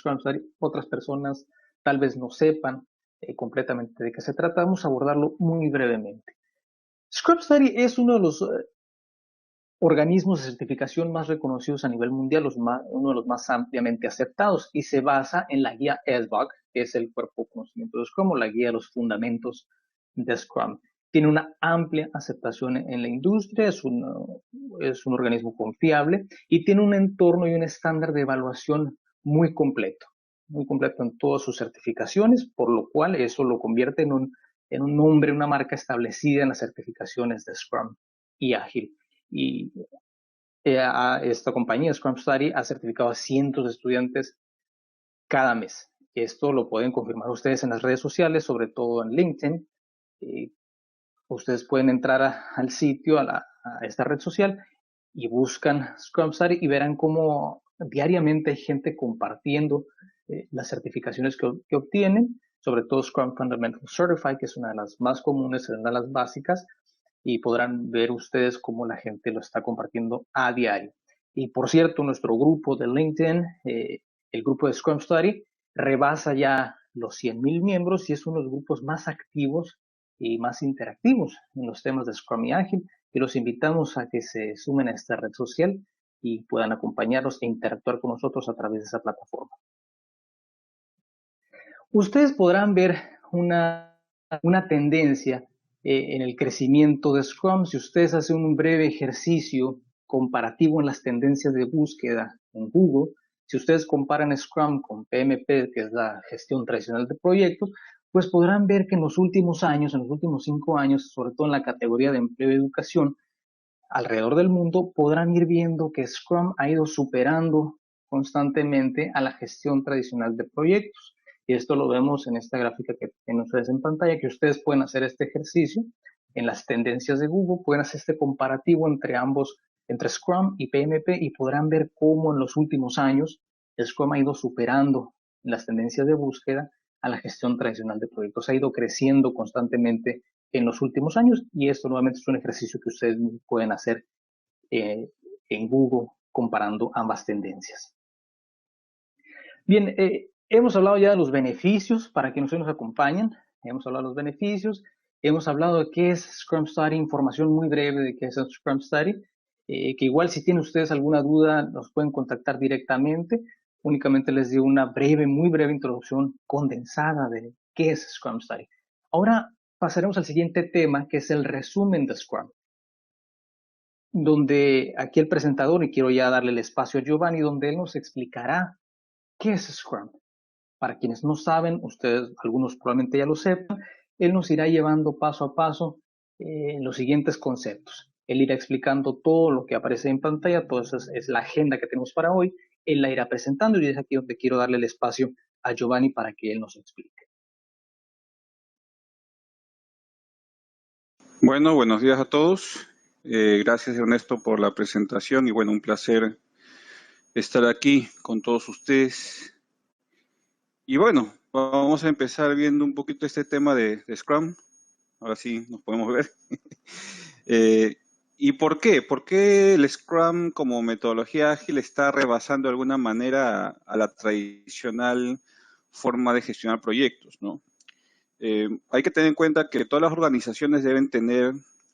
Scrum Study, otras personas tal vez no sepan completamente de qué se trata. Vamos a abordarlo muy brevemente. Scrum Study es uno de los organismos de certificación más reconocidos a nivel mundial, uno de los más ampliamente aceptados, y se basa en la guía SBOC, que es el cuerpo de conocimiento de Scrum, o la guía de los fundamentos de Scrum. Tiene una amplia aceptación en la industria, es un organismo confiable y tiene un entorno y un estándar de evaluación muy completo en todas sus certificaciones, por lo cual eso lo convierte en un nombre, una marca establecida en las certificaciones de Scrum y Ágil. Y esta compañía, Scrum Study, ha certificado a cientos de estudiantes cada mes. Esto lo pueden confirmar ustedes en las redes sociales, sobre todo en LinkedIn. Ustedes pueden entrar al sitio, a esta red social, y buscan Scrum Study y verán cómo diariamente hay gente compartiendo las certificaciones que obtienen, sobre todo Scrum Fundamental Certified, que es una de las más comunes, una de las básicas, y podrán ver ustedes cómo la gente lo está compartiendo a diario. Y por cierto, nuestro grupo de LinkedIn, el grupo de Scrum Study, rebasa ya los 100,000 miembros y es uno de los grupos más activos y más interactivos en los temas de Scrum y Ágil, y los invitamos a que se sumen a esta red social y puedan acompañarnos e interactuar con nosotros a través de esa plataforma. Ustedes podrán ver una tendencia en el crecimiento de Scrum. Si ustedes hacen un breve ejercicio comparativo en las tendencias de búsqueda en Google, si ustedes comparan Scrum con PMP, que es la gestión tradicional de proyectos, pues podrán ver que en los últimos años, en los últimos 5 años, sobre todo en la categoría de empleo y educación, alrededor del mundo podrán ir viendo que Scrum ha ido superando constantemente a la gestión tradicional de proyectos. Y esto lo vemos en esta gráfica que tienen ustedes en pantalla, que ustedes pueden hacer este ejercicio en las tendencias de Google, pueden hacer este comparativo entre ambos, entre Scrum y PMP, y podrán ver cómo en los últimos años Scrum ha ido superando las tendencias de búsqueda a la gestión tradicional de proyectos, ha ido creciendo constantemente en los últimos años, y esto nuevamente es un ejercicio que ustedes pueden hacer en Google comparando ambas tendencias. Bien, hemos hablado ya de los beneficios para quienes nos acompañan, hemos hablado de los beneficios, hemos hablado de qué es Scrum Study, información muy breve de qué es Scrum Study, que igual si tienen ustedes alguna duda nos pueden contactar directamente. Únicamente les digo una breve, muy breve introducción condensada de qué es Scrum Study. Ahora pasaremos al siguiente tema, que es el resumen de Scrum, donde aquí el presentador, y quiero ya darle el espacio a Giovanni, donde él nos explicará qué es Scrum. Para quienes no saben, ustedes, algunos probablemente ya lo sepan, él nos irá llevando paso a paso los siguientes conceptos. Él irá explicando todo lo que aparece en pantalla, toda esa es la agenda que tenemos para hoy. Él la irá presentando y es aquí donde quiero darle el espacio a Giovanni para que él nos explique. Bueno, buenos días a todos. Gracias, Ernesto, por la presentación y bueno, un placer estar aquí con todos ustedes. Y bueno, vamos a empezar viendo un poquito este tema de Scrum. Ahora sí nos podemos ver. ¿Y por qué? ¿Por qué el Scrum como metodología ágil está rebasando de alguna manera a la tradicional forma de gestionar proyectos, ¿no? Hay que tener en cuenta que todas las organizaciones deben tener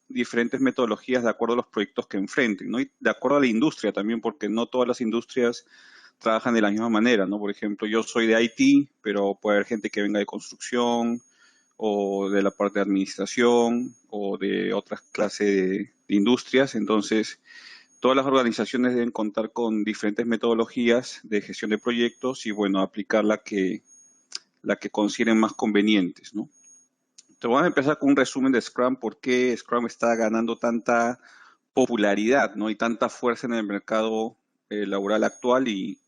diferentes metodologías de acuerdo a los proyectos que enfrenten, ¿no? Y de acuerdo a la industria también, porque no todas las industrias trabajan de la misma manera, ¿no? Por ejemplo, yo soy de IT, pero puede haber gente que venga de construcción o de la parte de administración o de otras clases de industrias. Entonces, todas las organizaciones deben contar con diferentes metodologías de gestión de proyectos y, bueno, aplicar la que consideren más convenientes, ¿no? Te voy a empezar con un resumen de Scrum, por qué Scrum está ganando tanta popularidad, ¿no? Y tanta fuerza en el mercado laboral actual y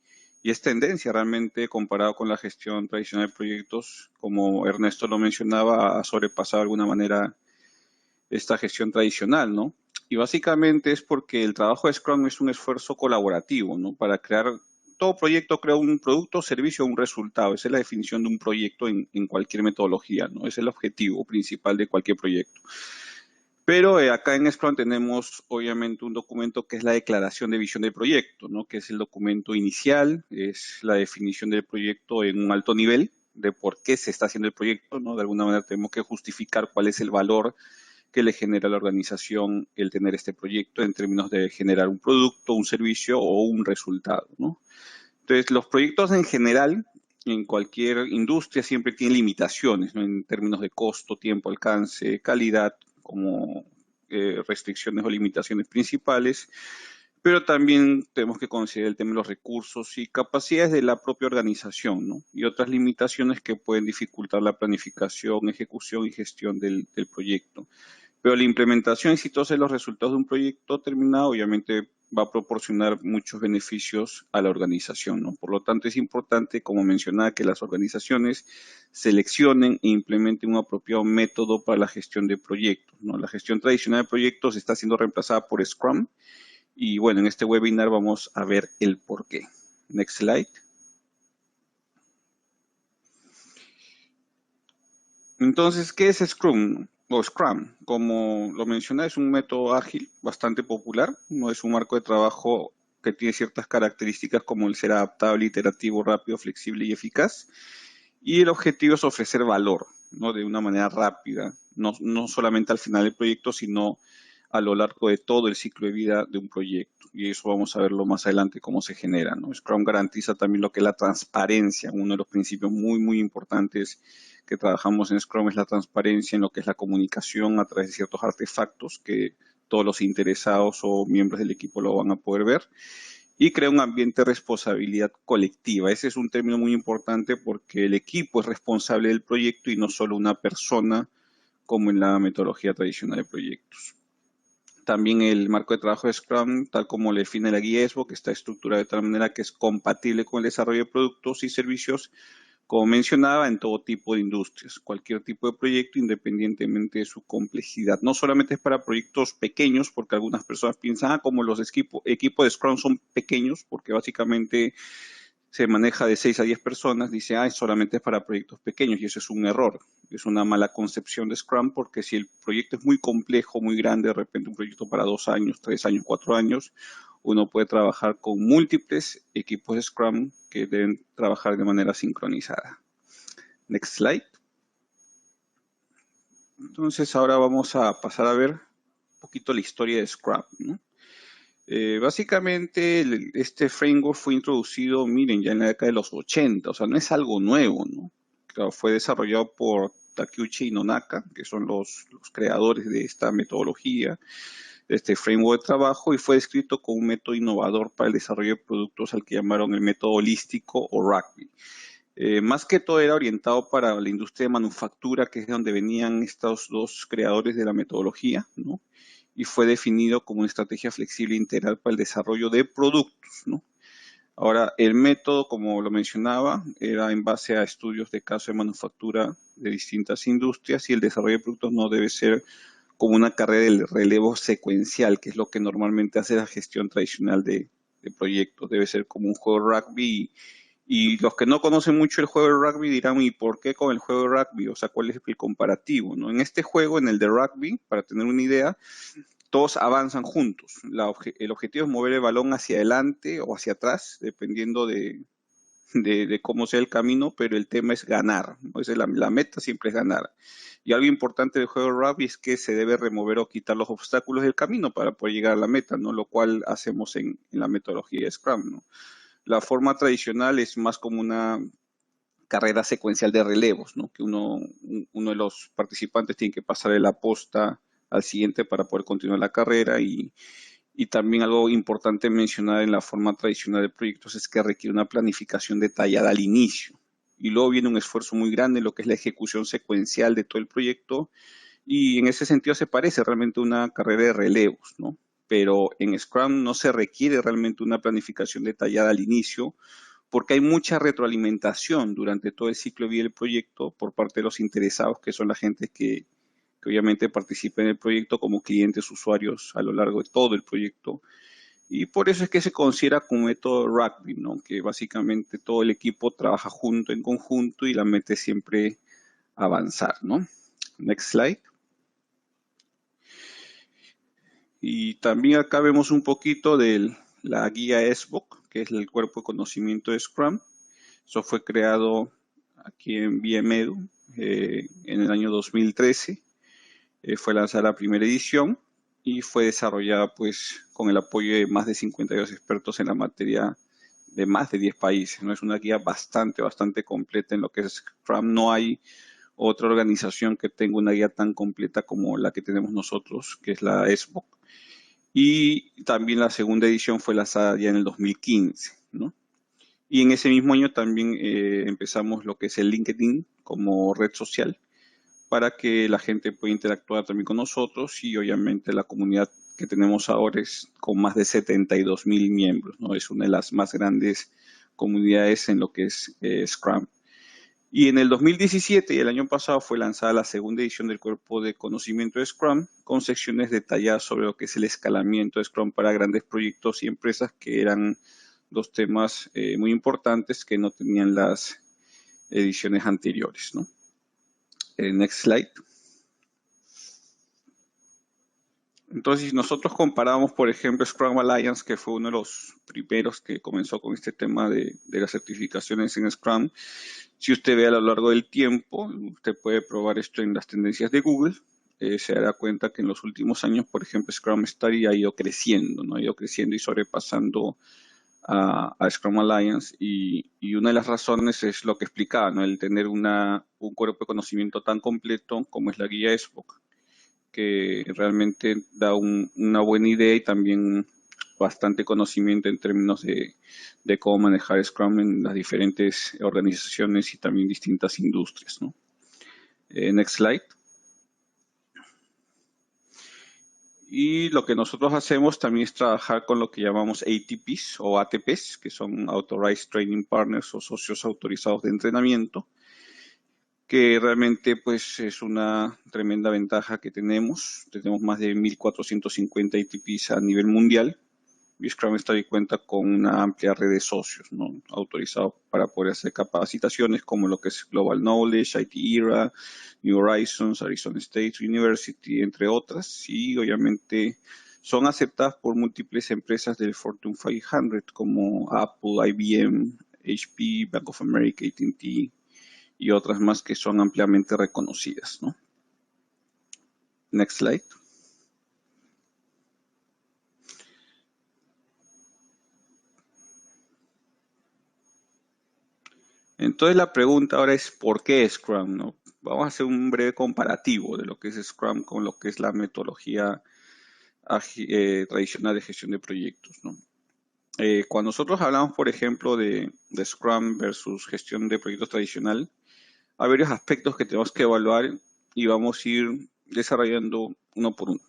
es tendencia realmente comparado con la gestión tradicional de proyectos, como Ernesto lo mencionaba, ha sobrepasado de alguna manera esta gestión tradicional, ¿no? Y básicamente es porque el trabajo de Scrum es un esfuerzo colaborativo, ¿no? Para crear, todo proyecto crea un producto, servicio o un resultado. Esa es la definición de un proyecto en cualquier metodología, ¿no? Ese es el objetivo principal de cualquier proyecto. Pero acá en Scrum tenemos obviamente un documento que es la declaración de visión del proyecto, ¿no? Que es el documento inicial, es la definición del proyecto en un alto nivel, de por qué se está haciendo el proyecto, ¿no? De alguna manera tenemos que justificar cuál es el valor que le genera a la organización el tener este proyecto en términos de generar un producto, un servicio o un resultado, ¿no? Entonces, los proyectos en general, en cualquier industria, siempre tienen limitaciones, ¿no? En términos de costo, tiempo, alcance, calidad, como restricciones o limitaciones principales, pero también tenemos que considerar el tema de los recursos y capacidades de la propia organización, ¿no? Y otras limitaciones que pueden dificultar la planificación, ejecución y gestión del proyecto. Pero la implementación exitosa de los resultados de un proyecto terminado obviamente va a proporcionar muchos beneficios a la organización, ¿no? Por lo tanto, es importante, como mencionaba, que las organizaciones seleccionen e implementen un apropiado método para la gestión de proyectos, ¿no? La gestión tradicional de proyectos está siendo reemplazada por Scrum y bueno, en este webinar vamos a ver el por qué. Next slide. Entonces, ¿qué es Scrum? O Scrum, como lo mencioné, es un método ágil bastante popular, no es un marco de trabajo que tiene ciertas características como el ser adaptable, iterativo, rápido, flexible y eficaz. Y el objetivo es ofrecer valor, ¿no? De una manera rápida, no solamente al final del proyecto, sino a lo largo de todo el ciclo de vida de un proyecto. Y eso vamos a verlo más adelante cómo se genera, ¿no? Scrum garantiza también lo que es la transparencia. Uno de los principios muy importantes que trabajamos en Scrum es la transparencia en lo que es la comunicación a través de ciertos artefactos que todos los interesados o miembros del equipo lo van a poder ver y crea un ambiente de responsabilidad colectiva. Ese es un término muy importante porque el equipo es responsable del proyecto y no solo una persona como en la metodología tradicional de proyectos. También el marco de trabajo de Scrum, tal como le define la guía ESBO, que está estructurada de tal manera que es compatible con el desarrollo de productos y servicios, como mencionaba, en todo tipo de industrias, cualquier tipo de proyecto, independientemente de su complejidad. No solamente es para proyectos pequeños, porque algunas personas piensan, como los equipos de Scrum son pequeños, porque básicamente se maneja de 6 a 10 personas, dice, solamente es para proyectos pequeños, y eso es un error. Es una mala concepción de Scrum, porque si el proyecto es muy complejo, muy grande, de repente un proyecto para 2 años, 3 años, 4 años, uno puede trabajar con múltiples equipos de Scrum que deben trabajar de manera sincronizada. Next slide. Entonces ahora vamos a pasar a ver un poquito la historia de Scrum, ¿no? Básicamente este framework fue introducido, miren, ya en la década de los 80, o sea, no es algo nuevo, ¿no? Claro, fue desarrollado por Takeuchi y Nonaka, que son los creadores de esta metodología, de este framework de trabajo, y fue descrito como un método innovador para el desarrollo de productos al que llamaron el método holístico o Rugby. Más que todo era orientado para la industria de manufactura, que es de donde venían estos dos creadores de la metodología, ¿no? Y fue definido como una estrategia flexible e integral para el desarrollo de productos, ¿no? Ahora, el método, como lo mencionaba, era en base a estudios de caso de manufactura de distintas industrias y el desarrollo de productos no debe ser como una carrera de relevo secuencial, que es lo que normalmente hace la gestión tradicional de proyectos. Debe ser como un juego de rugby y los que no conocen mucho el juego de rugby dirán, ¿y por qué con el juego de rugby? O sea, ¿cuál es el comparativo? ¿No? En este juego, en el de rugby, para tener una idea, todos avanzan juntos. El objetivo es mover el balón hacia adelante o hacia atrás, dependiendo de cómo sea el camino, pero el tema es ganar, ¿no? La meta siempre es ganar. Y algo importante del juego de rugby es que se debe remover o quitar los obstáculos del camino para poder llegar a la meta, ¿no? Lo cual hacemos en la metodología de Scrum, ¿no? La forma tradicional es más como una carrera secuencial de relevos, ¿no? Que uno de los participantes tiene que pasar de la posta al siguiente para poder continuar la carrera y también algo importante mencionar en la forma tradicional de proyectos es que requiere una planificación detallada al inicio y luego viene un esfuerzo muy grande en lo que es la ejecución secuencial de todo el proyecto y en ese sentido se parece realmente a una carrera de relevos, ¿no? Pero en Scrum no se requiere realmente una planificación detallada al inicio porque hay mucha retroalimentación durante todo el ciclo de vida del proyecto por parte de los interesados, que son la gente que obviamente participa en el proyecto como clientes, usuarios a lo largo de todo el proyecto. Y por eso es que se considera como método rugby, ¿no? Que básicamente todo el equipo trabaja junto, en conjunto, y la meta es siempre avanzar, ¿no? Next slide. Y también acá vemos un poquito de la guía SBOC, que es el cuerpo de conocimiento de Scrum. Eso fue creado aquí en BMEDU en el año 2013. Fue lanzada la primera edición y fue desarrollada pues con el apoyo de más de 52 expertos en la materia de más de 10 países, ¿no? Es una guía bastante completa en lo que es Scrum. No hay otra organización que tenga una guía tan completa como la que tenemos nosotros, que es la SBOC. Y también la segunda edición fue lanzada ya en el 2015, ¿no? Y en ese mismo año también empezamos lo que es el LinkedIn como red social para que la gente pueda interactuar también con nosotros, y obviamente la comunidad que tenemos ahora es con más de 72,000 miembros, ¿no? Es una de las más grandes comunidades en lo que es Scrum. Y en el 2017 y el año pasado fue lanzada la segunda edición del cuerpo de conocimiento de Scrum, con secciones detalladas sobre lo que es el escalamiento de Scrum para grandes proyectos y empresas, que eran dos temas muy importantes que no tenían las ediciones anteriores, ¿no? Next slide. Entonces, si nosotros comparamos, por ejemplo, Scrum Alliance, que fue uno de los primeros que comenzó con este tema de las certificaciones en Scrum, si usted ve a lo largo del tiempo, usted puede probar esto en las tendencias de Google, se dará cuenta que en los últimos años, por ejemplo, Scrum Study ha ido creciendo, ¿no? Ha ido creciendo y sobrepasando a Scrum Alliance, y una de las razones es lo que explicaba, ¿no? El tener un cuerpo de conocimiento tan completo como es la guía SBOC, que realmente da una buena idea y también bastante conocimiento en términos de cómo manejar Scrum en las diferentes organizaciones y también distintas industrias, ¿no? Next slide. Y lo que nosotros hacemos también es trabajar con lo que llamamos ATPs o ATPs, que son Authorized Training Partners o socios autorizados de entrenamiento, que realmente pues es una tremenda ventaja que tenemos. Tenemos más de 1,450 ATPs a nivel mundial, y Scrum Study cuenta con una amplia red de socios, ¿no? Autorizados para poder hacer capacitaciones como lo que es Global Knowledge, IT Era, New Horizons, Arizona State University, entre otras. Y obviamente son aceptadas por múltiples empresas del Fortune 500 como Apple, IBM, HP, Bank of America, AT&T y otras más que son ampliamente reconocidas, ¿no? Next slide. Entonces la pregunta ahora es ¿por qué Scrum, no? Vamos a hacer un breve comparativo de lo que es Scrum con lo que es la metodología tradicional de gestión de proyectos, ¿no? Cuando nosotros hablamos, por ejemplo, de Scrum versus gestión de proyectos tradicional, hay varios aspectos que tenemos que evaluar y vamos a ir desarrollando uno por uno.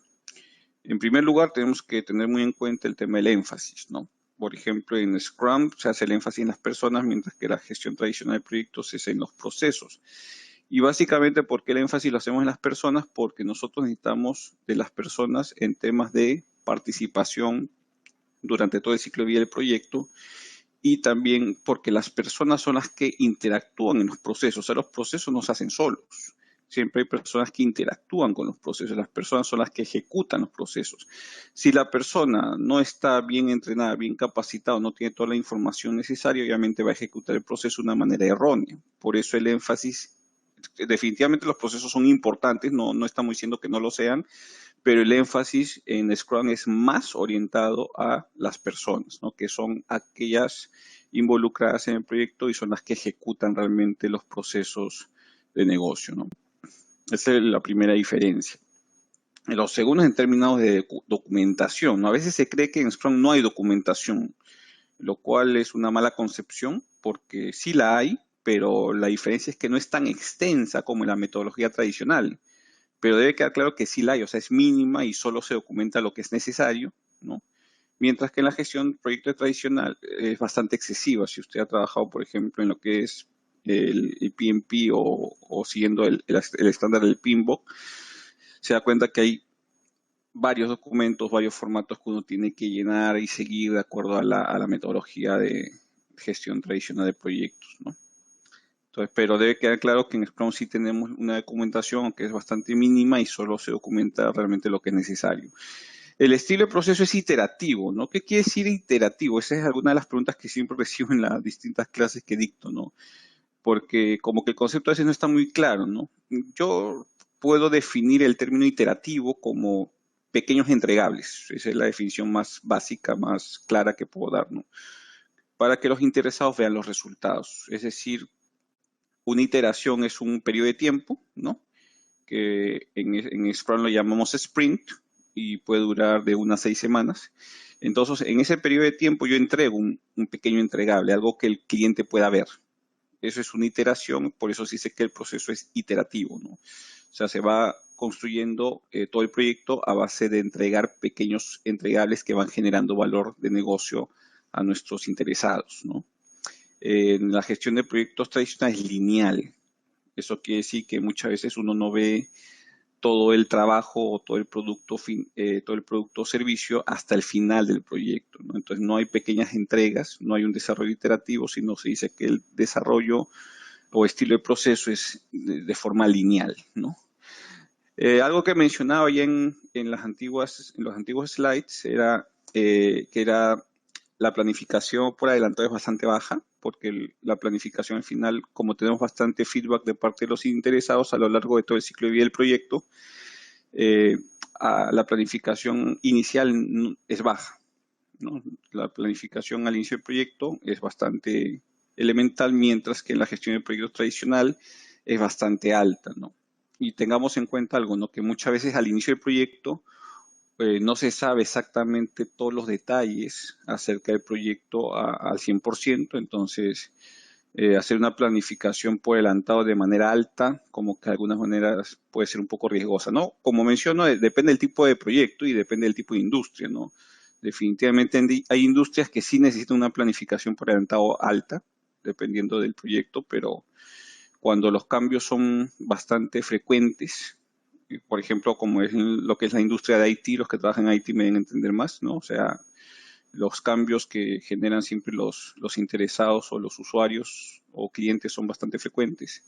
En primer lugar, tenemos que tener muy en cuenta el tema del énfasis, ¿no? Por ejemplo, en Scrum se hace el énfasis en las personas, mientras que la gestión tradicional de proyectos es en los procesos. Y básicamente, ¿por qué el énfasis lo hacemos en las personas? Porque nosotros necesitamos de las personas en temas de participación durante todo el ciclo de vida del proyecto, y también porque las personas son las que interactúan en los procesos. O sea, los procesos no se hacen solos. Siempre hay personas que interactúan con los procesos, las personas son las que ejecutan los procesos. Si la persona no está bien entrenada, bien capacitada, no tiene toda la información necesaria, obviamente va a ejecutar el proceso de una manera errónea. Por eso el énfasis, definitivamente los procesos son importantes, no estamos diciendo que no lo sean, pero el énfasis en Scrum es más orientado a las personas, ¿no? Que son aquellas involucradas en el proyecto y son las que ejecutan realmente los procesos de negocio, ¿no? Esa es la primera diferencia. Los segundos, en términos de documentación, ¿no? A veces se cree que en Scrum no hay documentación, lo cual es una mala concepción, porque sí la hay, pero la diferencia es que no es tan extensa como en la metodología tradicional. Pero debe quedar claro que sí la hay, o sea, es mínima y solo se documenta lo que es necesario, ¿no? Mientras que en la gestión de proyecto tradicional es bastante excesiva. Si usted ha trabajado, por ejemplo, en lo que es el PMP o siguiendo el estándar del PMBOK, se da cuenta que hay varios documentos, varios formatos que uno tiene que llenar y seguir de acuerdo a la metodología de gestión tradicional de proyectos, ¿no? Entonces, pero debe quedar claro que en Scrum sí tenemos una documentación que es bastante mínima y solo se documenta realmente lo que es necesario. El estilo de proceso es iterativo, ¿no? ¿Qué quiere decir iterativo? Esa es alguna de las preguntas que siempre recibo en las distintas clases que dicto, ¿no? Porque como que el concepto a veces no está muy claro, ¿no? Yo puedo definir el término iterativo como pequeños entregables. Esa es la definición más básica, más clara que puedo dar, ¿no? Para que los interesados vean los resultados. Es decir, una iteración es un periodo de tiempo, ¿no? Que en Scrum lo llamamos sprint y puede durar de 1 a 6 semanas. Entonces, en ese periodo de tiempo yo entrego un pequeño entregable, algo que el cliente pueda ver. Eso es una iteración, por eso se dice que el proceso es iterativo, ¿no? O sea, se va construyendo todo el proyecto a base de entregar pequeños entregables que van generando valor de negocio a nuestros interesados, ¿no? En la gestión de proyectos tradicional es lineal. Eso quiere decir que muchas veces uno no ve todo el trabajo o todo el producto o servicio hasta el final del proyecto, ¿no? Entonces no hay pequeñas entregas, no hay un desarrollo iterativo, sino se dice que el desarrollo o estilo de proceso es de forma lineal, ¿no? Algo que mencionaba ya en los antiguos slides era que era la planificación por adelantado es bastante baja, porque la planificación al final, como tenemos bastante feedback de parte de los interesados a lo largo de todo el ciclo de vida del proyecto, eh, la planificación inicial es baja, ¿no? La planificación al inicio del proyecto es bastante elemental, mientras que en la gestión del proyecto tradicional es bastante alta, ¿no? Y tengamos en cuenta algo, ¿no? Que muchas veces al inicio del proyecto no se sabe exactamente todos los detalles acerca del proyecto al 100%, entonces hacer una planificación por adelantado de manera alta, como que de algunas maneras puede ser un poco riesgosa, ¿no? Como menciono, depende del tipo de proyecto y depende del tipo de industria, ¿no? Definitivamente hay industrias que sí necesitan una planificación por adelantado alta, dependiendo del proyecto, pero cuando los cambios son bastante frecuentes, por ejemplo, como es lo que es la industria de IT, los que trabajan en IT me deben entender más, ¿no? O sea, los cambios que generan siempre los interesados o los usuarios o clientes son bastante frecuentes.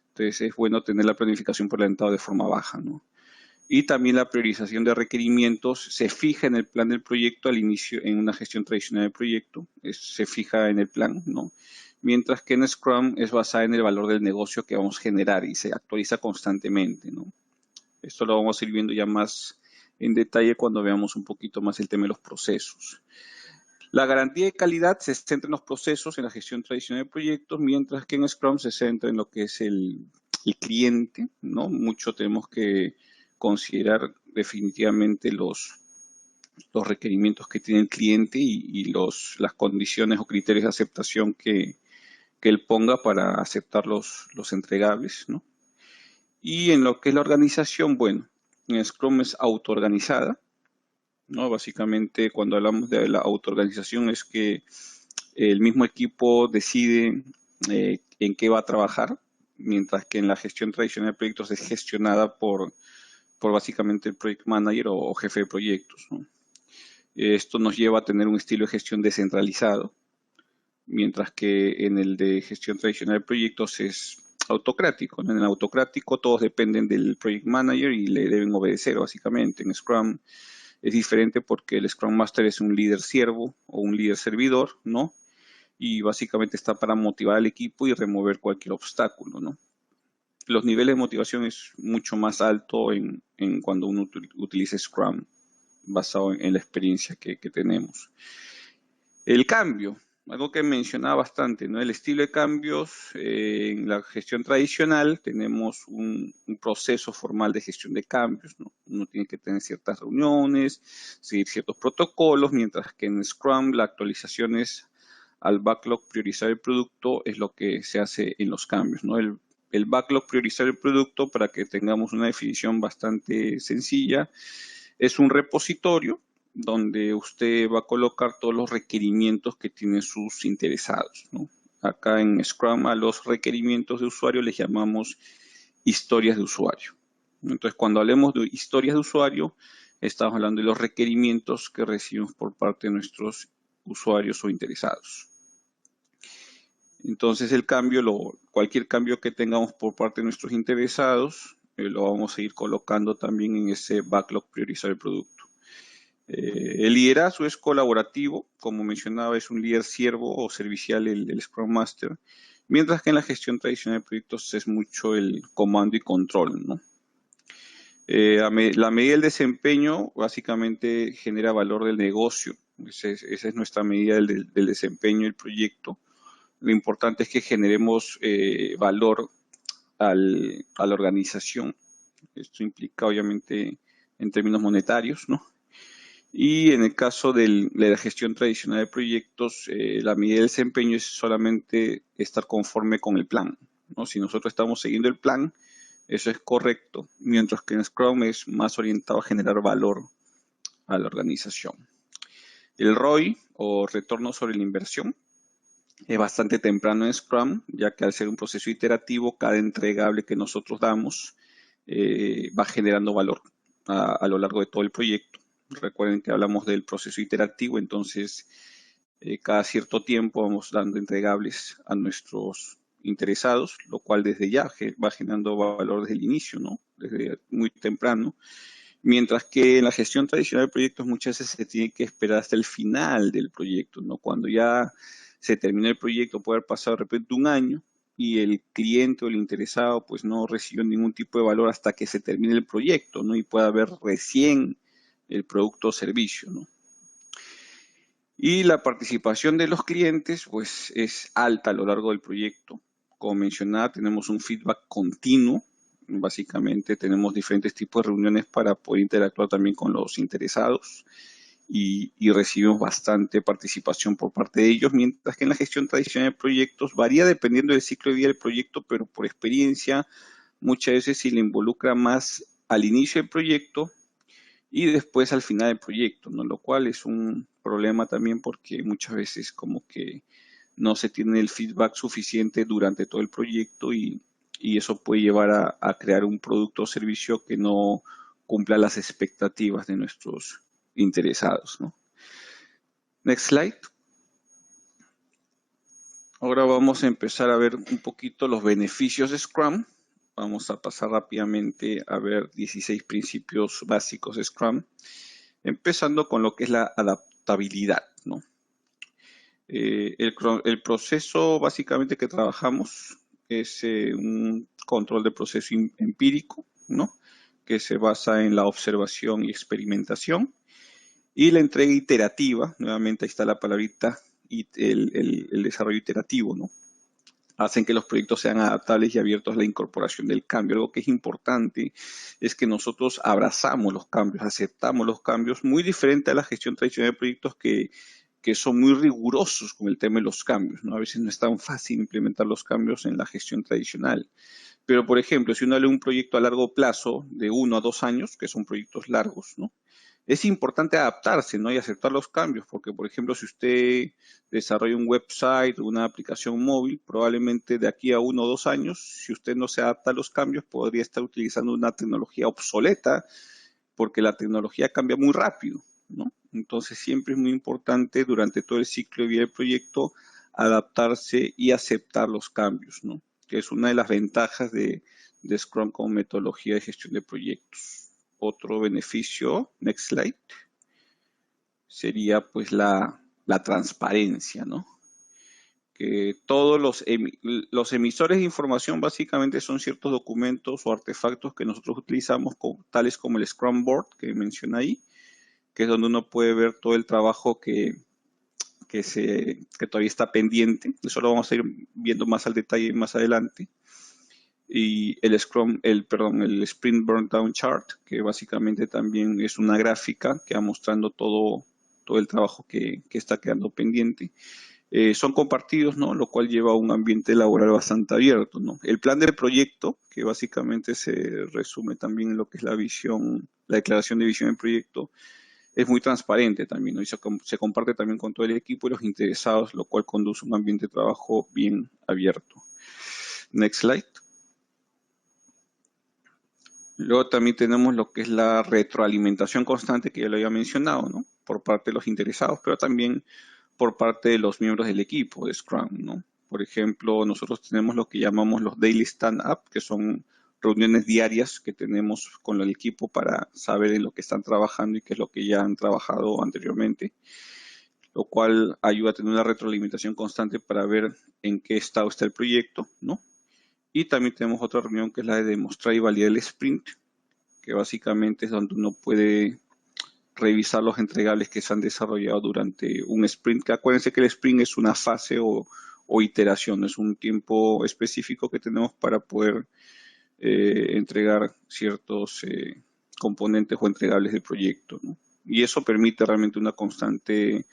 Entonces es bueno tener la planificación por adelantado de forma baja, ¿no? Y también la priorización de requerimientos se fija en el plan del proyecto al inicio, en una gestión tradicional del proyecto, se fija en el plan, ¿no? Mientras que en Scrum es basada en el valor del negocio que vamos a generar y se actualiza constantemente, ¿no? Esto lo vamos a ir viendo ya más en detalle cuando veamos un poquito más el tema de los procesos. La garantía de calidad se centra en los procesos, en la gestión tradicional de proyectos, mientras que en Scrum se centra en lo que es el cliente, ¿no? Mucho tenemos que considerar definitivamente los requerimientos que tiene el cliente y las condiciones o criterios de aceptación que él ponga para aceptar los entregables, ¿no? Y en lo que es la organización, bueno, en Scrum es autoorganizada, ¿no? Básicamente, cuando hablamos de la autoorganización es que el mismo equipo decide en qué va a trabajar, mientras que en la gestión tradicional de proyectos es gestionada por básicamente el project manager o jefe de proyectos, ¿no? Esto nos lleva a tener un estilo de gestión descentralizado, mientras que en el de gestión tradicional de proyectos es autocrático, ¿no? En el autocrático todos dependen del project manager y le deben obedecer básicamente. En Scrum es diferente porque el Scrum Master es un líder siervo o un líder servidor, ¿no? Y básicamente está para motivar al equipo y remover cualquier obstáculo, ¿no? Los niveles de motivación es mucho más alto en cuando uno utiliza Scrum, basado en la experiencia que tenemos. El cambio, algo que mencionaba bastante, ¿no? El estilo de cambios en la gestión tradicional tenemos un proceso formal de gestión de cambios, ¿no? Uno tiene que tener ciertas reuniones, seguir ciertos protocolos, mientras que en Scrum la actualización es al backlog priorizar el producto es lo que se hace en los cambios, ¿no? El backlog priorizar el producto, para que tengamos una definición bastante sencilla, es un repositorio donde usted va a colocar todos los requerimientos que tienen sus interesados, ¿no? Acá en Scrum a los requerimientos de usuario les llamamos historias de usuario. Entonces, cuando hablemos de historias de usuario, estamos hablando de los requerimientos que recibimos por parte de nuestros usuarios o interesados. Entonces, cualquier cambio que tengamos por parte de nuestros interesados, lo vamos a ir colocando también en ese backlog priorizar el producto. El liderazgo es colaborativo, como mencionaba, es un líder siervo o servicial el Scrum Master, mientras que en la gestión tradicional de proyectos es mucho el comando y control, ¿no? La medida del desempeño básicamente genera valor del negocio. Esa es nuestra medida del desempeño del proyecto. Lo importante es que generemos valor a la organización. Esto implica, obviamente, en términos monetarios, ¿no? Y en el caso de la gestión tradicional de proyectos, la medida del desempeño es solamente estar conforme con el plan, ¿no? Si nosotros estamos siguiendo el plan, eso es correcto, mientras que en Scrum es más orientado a generar valor a la organización. El ROI, o retorno sobre la inversión, es bastante temprano en Scrum, ya que al ser un proceso iterativo, cada entregable que nosotros damos va generando valor a lo largo de todo el proyecto. Recuerden que hablamos del proceso iterativo, entonces cada cierto tiempo vamos dando entregables a nuestros interesados, lo cual desde ya va generando valor desde el inicio, ¿no? Desde muy temprano. Mientras que en la gestión tradicional de proyectos muchas veces se tiene que esperar hasta el final del proyecto, ¿no? Cuando ya se termina el proyecto, puede haber pasado de repente un año y el cliente o el interesado pues no recibió ningún tipo de valor hasta que se termine el proyecto, ¿no? Y pueda ver recién el producto o servicio, ¿no? Y la participación de los clientes pues es alta a lo largo del proyecto. Como mencionaba, tenemos un feedback continuo. Básicamente tenemos diferentes tipos de reuniones para poder interactuar también con los interesados y recibimos bastante participación por parte de ellos, mientras que en la gestión tradicional de proyectos varía dependiendo del ciclo de vida del proyecto, pero por experiencia muchas veces se le involucra más al inicio del proyecto y después al final del proyecto, ¿no? Lo cual es un problema también porque muchas veces como que no se tiene el feedback suficiente durante todo el proyecto y eso puede llevar a crear un producto o servicio que no cumpla las expectativas de nuestros interesados, ¿no? Next slide. Ahora vamos a empezar a ver un poquito los beneficios de Scrum. Vamos a pasar rápidamente a ver 16 principios básicos de Scrum, empezando con lo que es la adaptabilidad, ¿no? El proceso básicamente que trabajamos es un control de proceso empírico, ¿no? Que se basa en la observación y experimentación. Y la entrega iterativa, nuevamente ahí está la palabrita, y el desarrollo iterativo, ¿no? Hacen que los proyectos sean adaptables y abiertos a la incorporación del cambio. Algo que es importante es que nosotros abrazamos los cambios, aceptamos los cambios, muy diferente a la gestión tradicional de proyectos que son muy rigurosos con el tema de los cambios, ¿no? A veces no es tan fácil implementar los cambios en la gestión tradicional. Pero, por ejemplo, si uno lee un proyecto a largo plazo, de 1 a 2 años, que son proyectos largos, ¿no? Es importante adaptarse, ¿no? Y aceptar los cambios, porque, por ejemplo, si usted desarrolla un website o una aplicación móvil, probablemente de aquí a 1 o 2 años, si usted no se adapta a los cambios, podría estar utilizando una tecnología obsoleta, porque la tecnología cambia muy rápido, ¿no? Entonces, siempre es muy importante durante todo el ciclo de vida del proyecto adaptarse y aceptar los cambios, ¿no? Que es una de las ventajas de Scrum como metodología de gestión de proyectos. Otro beneficio, next slide, sería pues la transparencia, ¿no? Que todos los emisores de información básicamente son ciertos documentos o artefactos que nosotros utilizamos, tales como el Scrum Board que menciona ahí, que es donde uno puede ver todo el trabajo que todavía está pendiente. Eso lo vamos a ir viendo más al detalle más adelante. Y el Sprint Burn Down Chart, que básicamente también es una gráfica que va mostrando todo el trabajo que está quedando pendiente. Son compartidos, ¿no? Lo cual lleva a un ambiente laboral bastante abierto, ¿no? El plan del proyecto, que básicamente se resume también en lo que es la visión, la declaración de visión del proyecto, es muy transparente también, ¿no? Y se comparte también con todo el equipo y los interesados, lo cual conduce a un ambiente de trabajo bien abierto. Next slide. Luego también tenemos lo que es la retroalimentación constante, que ya lo había mencionado, ¿no? Por parte de los interesados, pero también por parte de los miembros del equipo de Scrum, ¿no? Por ejemplo, nosotros tenemos lo que llamamos los Daily Stand-Up, que son reuniones diarias que tenemos con el equipo para saber en lo que están trabajando y qué es lo que ya han trabajado anteriormente, lo cual ayuda a tener una retroalimentación constante para ver en qué estado está el proyecto, ¿no? Y también tenemos otra reunión que es la de demostrar y validar el sprint, que básicamente es donde uno puede revisar los entregables que se han desarrollado durante un sprint. Que acuérdense que el sprint es una fase o iteración, es un tiempo específico que tenemos para poder entregar ciertos componentes o entregables del proyecto, ¿no? Y eso permite realmente una constante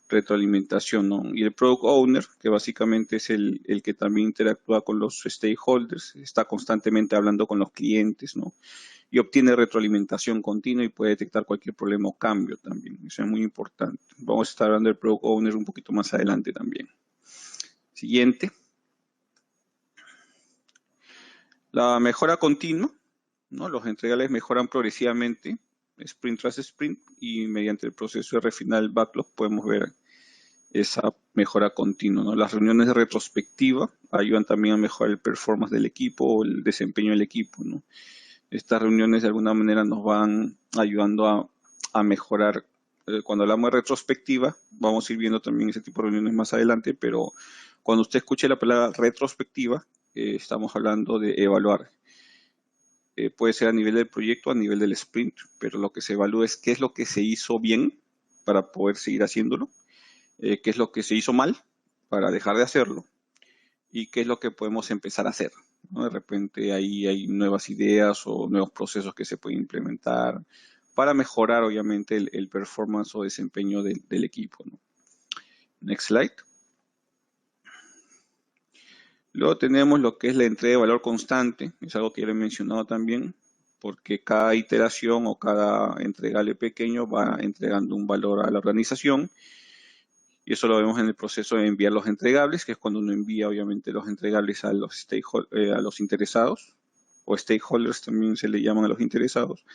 retroalimentación, ¿no? Y el Product Owner, que básicamente es el que también interactúa con los stakeholders, está constantemente hablando con los clientes, ¿no? Y obtiene retroalimentación continua y puede detectar cualquier problema o cambio también. Eso es muy importante. Vamos a estar hablando del Product Owner un poquito más adelante también. Siguiente. La mejora continua, ¿no? Los entregables mejoran progresivamente, sprint tras sprint, y mediante el proceso de refinar el backlog podemos ver esa mejora continua, ¿no? Las reuniones de retrospectiva ayudan también a mejorar el performance del equipo o el desempeño del equipo, ¿no? Estas reuniones de alguna manera nos van ayudando a mejorar. Cuando hablamos de retrospectiva, vamos a ir viendo también ese tipo de reuniones más adelante, pero cuando usted escuche la palabra retrospectiva, estamos hablando de evaluar. Puede ser a nivel del proyecto, a nivel del sprint, pero lo que se evalúa es qué es lo que se hizo bien para poder seguir haciéndolo, qué es lo que se hizo mal para dejar de hacerlo y qué es lo que podemos empezar a hacer, ¿no? De repente ahí hay nuevas ideas o nuevos procesos que se pueden implementar para mejorar obviamente el performance o desempeño del equipo, ¿no? Next slide. Luego tenemos lo que es la entrega de valor constante, es algo que ya le he mencionado también, porque cada iteración o cada entregable pequeño va entregando un valor a la organización, y eso lo vemos en el proceso de enviar los entregables, que es cuando uno envía obviamente los entregables a los interesados, o stakeholders también se le llaman a los interesados,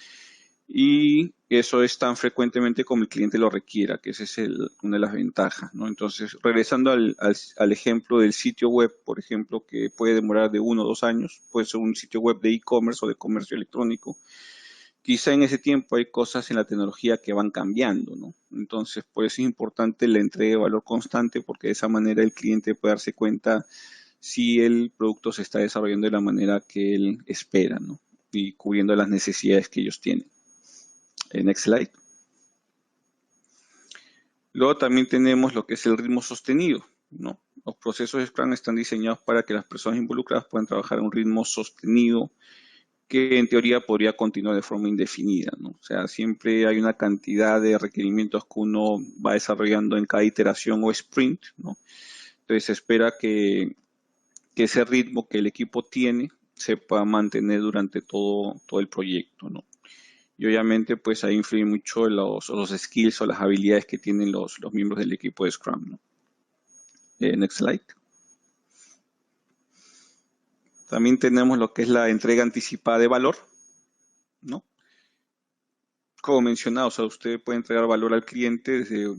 y eso es tan frecuentemente como el cliente lo requiera, que esa es una de las ventajas, ¿no? Entonces, regresando al ejemplo del sitio web, por ejemplo, que puede demorar de 1 o 2 años, puede ser un sitio web de e-commerce o de comercio electrónico. Quizá en ese tiempo hay cosas en la tecnología que van cambiando, ¿no? Entonces, por eso es importante la entrega de valor constante, porque de esa manera el cliente puede darse cuenta si el producto se está desarrollando de la manera que él espera, ¿no? Y cubriendo las necesidades que ellos tienen. Next slide. Luego también tenemos lo que es el ritmo sostenido, ¿no? Los procesos de Scrum están diseñados para que las personas involucradas puedan trabajar a un ritmo sostenido que en teoría podría continuar de forma indefinida, ¿no? O sea, siempre hay una cantidad de requerimientos que uno va desarrollando en cada iteración o sprint, ¿no? Entonces se espera que ese ritmo que el equipo tiene se pueda mantener durante todo el proyecto, ¿no? Y obviamente pues ahí influye mucho los skills o las habilidades que tienen los miembros del equipo de Scrum, ¿no? Next slide. También tenemos lo que es la entrega anticipada de valor, ¿no? Como mencionado, o sea, usted puede entregar valor al cliente desde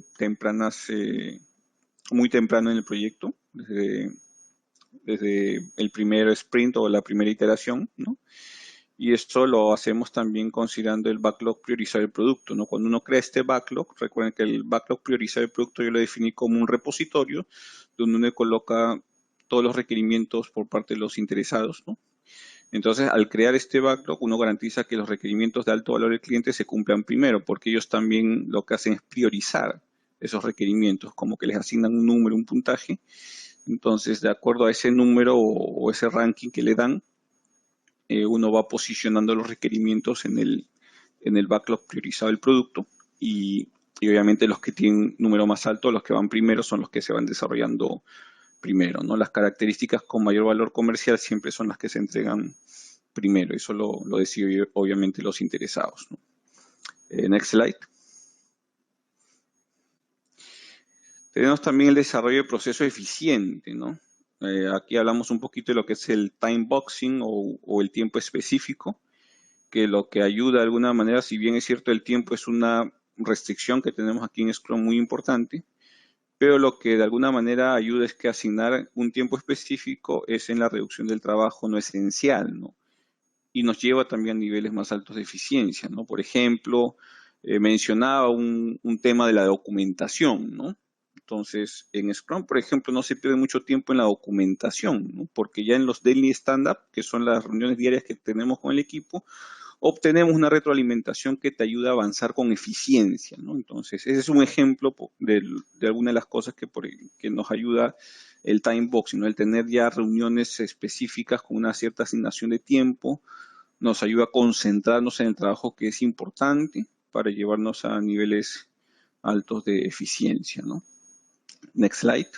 muy temprano en el proyecto, desde el primer sprint o la primera iteración, ¿no? Y esto lo hacemos también considerando el backlog priorizado del producto, ¿no? Cuando uno crea este backlog, recuerden que el backlog priorizado del producto yo lo definí como un repositorio donde uno coloca todos los requerimientos por parte de los interesados, ¿no? Entonces, al crear este backlog, uno garantiza que los requerimientos de alto valor del cliente se cumplan primero, porque ellos también lo que hacen es priorizar esos requerimientos, como que les asignan un número, un puntaje. Entonces, de acuerdo a ese número o ese ranking que le dan, uno va posicionando los requerimientos en el backlog priorizado del producto y obviamente los que tienen número más alto, los que van primero, son los que se van desarrollando primero, ¿no? Las características con mayor valor comercial siempre son las que se entregan primero. Eso lo deciden obviamente los interesados, ¿no? Next slide. Tenemos también el desarrollo de proceso eficiente, ¿no? Aquí hablamos un poquito de lo que es el time boxing o el tiempo específico, que lo que ayuda de alguna manera, si bien es cierto el tiempo es una restricción que tenemos aquí en Scrum muy importante, pero lo que de alguna manera ayuda es que asignar un tiempo específico es en la reducción del trabajo no esencial, ¿no? y nos lleva también a niveles más altos de eficiencia, ¿no? Por ejemplo, mencionaba un tema de la documentación, ¿no? Entonces, en Scrum, por ejemplo, no se pierde mucho tiempo en la documentación, ¿no? Porque ya en los daily stand-up, que son las reuniones diarias que tenemos con el equipo, obtenemos una retroalimentación que te ayuda a avanzar con eficiencia, ¿no? Entonces, ese es un ejemplo de alguna de las cosas que nos ayuda el time boxing, ¿no? El tener ya reuniones específicas con una cierta asignación de tiempo, nos ayuda a concentrarnos en el trabajo que es importante para llevarnos a niveles altos de eficiencia, ¿no? Next slide.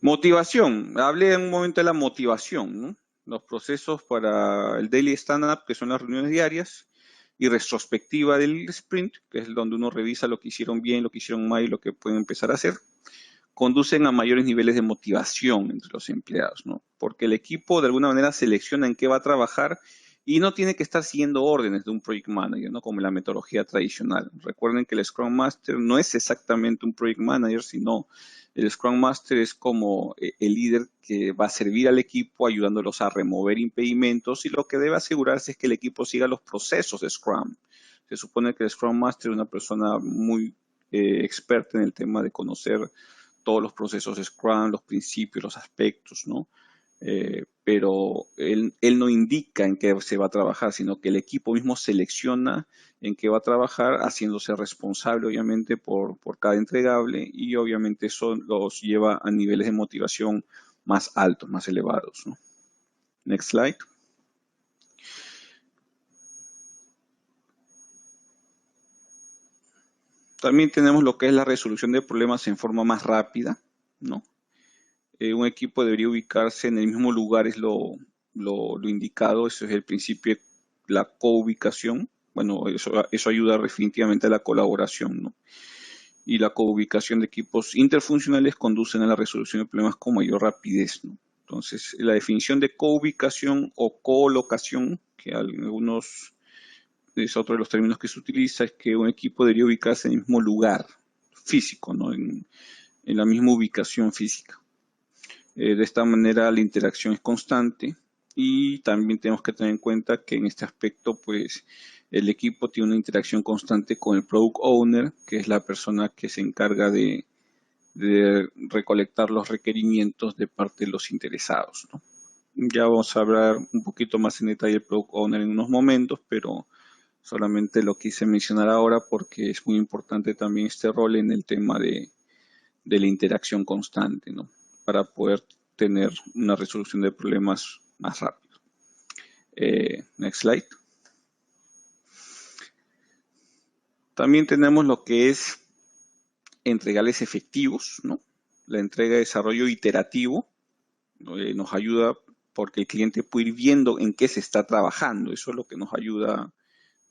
Motivación. Hablé en un momento de la motivación, ¿no? Los procesos para el daily stand-up, que son las reuniones diarias, y retrospectiva del sprint, que es donde uno revisa lo que hicieron bien, lo que hicieron mal y lo que pueden empezar a hacer, conducen a mayores niveles de motivación entre los empleados, ¿no? Porque el equipo de alguna manera selecciona en qué va a trabajar y no tiene que estar siguiendo órdenes de un project manager, ¿no? Como en la metodología tradicional. Recuerden que el Scrum Master no es exactamente un project manager, sino el Scrum Master es como el líder que va a servir al equipo ayudándolos a remover impedimentos y lo que debe asegurarse es que el equipo siga los procesos de Scrum. Se supone que el Scrum Master es una persona muy experta en el tema de conocer todos los procesos de Scrum, los principios, los aspectos, ¿no? Pero él no indica en qué se va a trabajar, sino que el equipo mismo selecciona en qué va a trabajar, haciéndose responsable, obviamente, por cada entregable, y obviamente eso los lleva a niveles de motivación más altos, más elevados, ¿no? Next slide. También tenemos lo que es la resolución de problemas en forma más rápida, ¿no? Un equipo debería ubicarse en el mismo lugar, es lo indicado, eso es el principio de la coubicación. Bueno, eso ayuda definitivamente a la colaboración, ¿no? Y la coubicación de equipos interfuncionales conducen a la resolución de problemas con mayor rapidez, ¿no? Entonces, la definición de coubicación o colocación, que algunos es otro de los términos que se utiliza, es que un equipo debería ubicarse en el mismo lugar físico, ¿no? En la misma ubicación física. De esta manera la interacción es constante y también tenemos que tener en cuenta que en este aspecto pues el equipo tiene una interacción constante con el Product Owner, que es la persona que se encarga de recolectar los requerimientos de parte de los interesados, ¿no? Ya vamos a hablar un poquito más en detalle del Product Owner en unos momentos, pero solamente lo quise mencionar ahora porque es muy importante también este rol en el tema de la interacción constante, ¿no? Para poder tener una resolución de problemas más rápido. Next slide. También tenemos lo que es entregables efectivos, ¿no? La entrega de desarrollo iterativo nos ayuda porque el cliente puede ir viendo en qué se está trabajando. Eso es lo que nos ayuda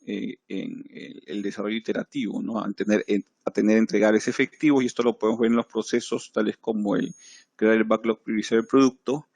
en el desarrollo iterativo, ¿no? A tener entregables efectivos, y esto lo podemos ver en los procesos tales como el crear el backlog, priorizar el producto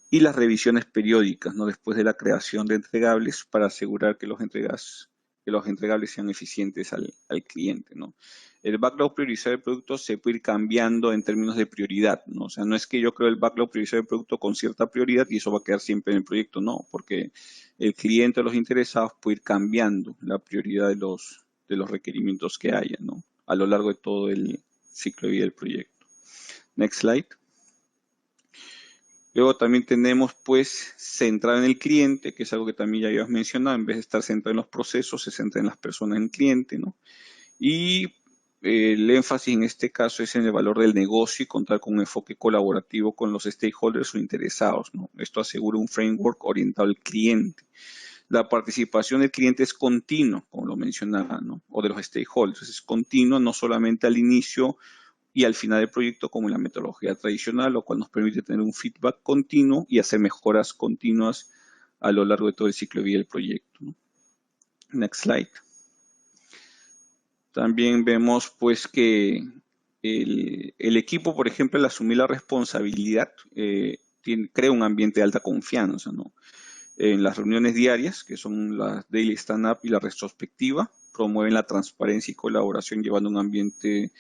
y las revisiones periódicas, ¿no? Después de la creación de entregables para asegurar que los entregables sean eficientes al cliente, ¿no? El backlog priorizar el producto se puede ir cambiando en términos de prioridad, ¿no? O sea, no es que yo creo el backlog priorizar el producto con cierta prioridad y eso va a quedar siempre en el proyecto, no, porque el cliente o los interesados puede ir cambiando la prioridad de los requerimientos que haya, ¿no? A lo largo de todo el ciclo de vida del proyecto. Next slide. Luego también tenemos pues centrar en el cliente, que es algo que también ya habías mencionado, en vez de estar centrado en los procesos, se centra en las personas, en el cliente, ¿no? Y el énfasis en este caso es en el valor del negocio y contar con un enfoque colaborativo con los stakeholders o interesados, ¿no? Esto asegura un framework orientado al cliente. La participación del cliente es continua, como lo mencionaba, ¿no? O de los stakeholders, es continua, no solamente al inicio y al final del proyecto como en la metodología tradicional, lo cual nos permite tener un feedback continuo y hacer mejoras continuas a lo largo de todo el ciclo de vida del proyecto, ¿no? Next slide. También vemos pues que el equipo, por ejemplo, al asumir la responsabilidad, crea un ambiente de alta confianza, ¿no? En las reuniones diarias, que son las daily stand-up y la retrospectiva, promueven la transparencia y colaboración llevando un ambiente